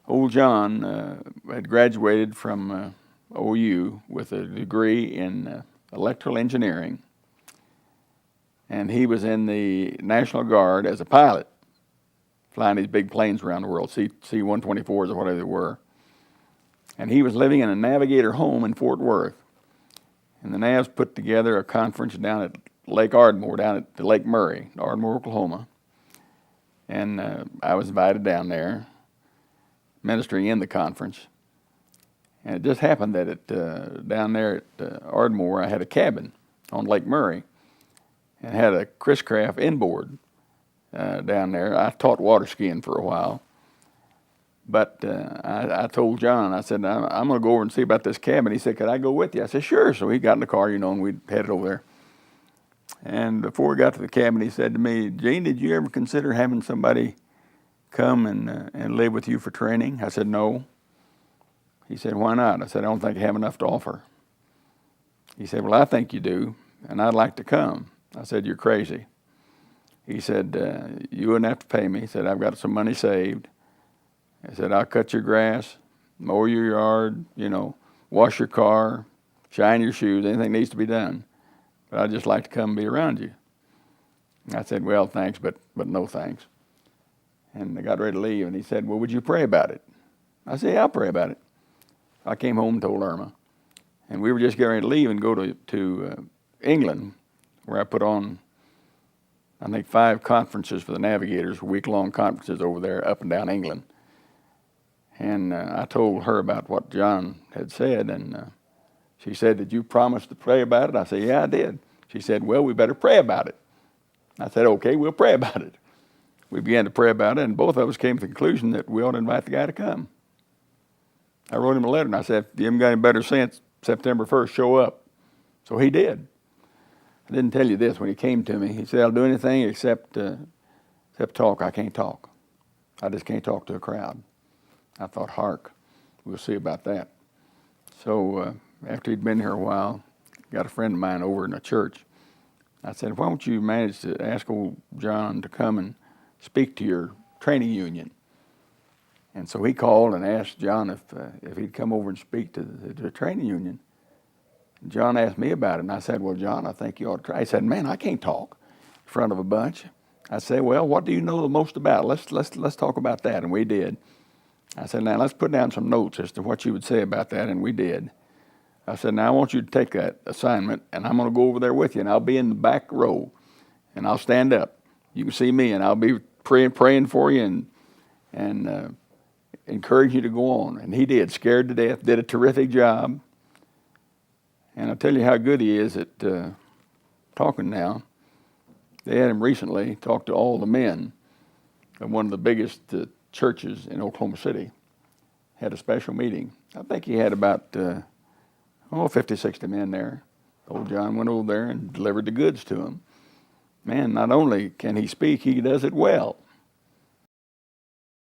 Old John had graduated from OU with a degree in electrical engineering, and he was in the National Guard as a pilot, flying these big planes around the world, C-124s or whatever they were. And he was living in a Navigator home in Fort Worth. And the Navs put together a conference down at Lake Ardmore, down at Lake Murray, Ardmore, Oklahoma. And I was invited down there, ministering in the conference. And it just happened that down there at Ardmore, I had a cabin on Lake Murray and had a Chris Craft inboard down there. I taught water skiing for a while. But I told John, I said, I'm going to go over and see about this cabin. He said, could I go with you? I said, sure. So he got in the car, and we headed over there. And before we got to the cabin, he said to me, Gene, did you ever consider having somebody come and live with you for training? I said, no. He said, why not? I said, I don't think I have enough to offer. He said, well, I think you do, and I'd like to come. I said, you're crazy. He said, you wouldn't have to pay me. He said, I've got some money saved. I said, I'll cut your grass, mow your yard, wash your car, shine your shoes, anything needs to be done. But I'd just like to come and be around you. I said, well, thanks, but no thanks. And I got ready to leave, and he said, well, would you pray about it? I said, yeah, I'll pray about it. I came home and told Irma. And we were just getting ready to leave and go to England, where I put on, I think, 5 conferences for the navigators, week-long conferences over there up and down England. And I told her about what John had said, and she said, did you promise to pray about it? I said, yeah, I did. She said, well, we better pray about it. I said, okay, we'll pray about it. We began to pray about it, and both of us came to the conclusion that we ought to invite the guy to come. I wrote him a letter, and I said, if you haven't got any better sense, September 1st, show up. So he did. I didn't tell you this when he came to me. He said, I'll do anything except talk. I can't talk. I just can't talk to a crowd. I thought, hark, we'll see about that. So after he'd been here a while, got a friend of mine over in a church. I said, why don't you manage to ask old John to come and speak to your training union? And so he called and asked John if he'd come over and speak to the training union. And John asked me about it, and I said, well, John, I think you ought to try. He said, man, I can't talk in front of a bunch. I said, well, what do you know the most about? Let's talk about that, and we did. I said, now let's put down some notes as to what you would say about that, and we did. I said, now I want you to take that assignment, and I'm going to go over there with you, and I'll be in the back row, and I'll stand up. You can see me, and I'll be praying for you and encourage you to go on. And he did, scared to death, did a terrific job. And I'll tell you how good he is at talking now. They had him recently talk to all the men of one of the biggest churches in Oklahoma City. Had a special meeting. I think he had about 50, 60 men there. Old John went over there and delivered the goods to them. Man, not only can he speak, he does it well.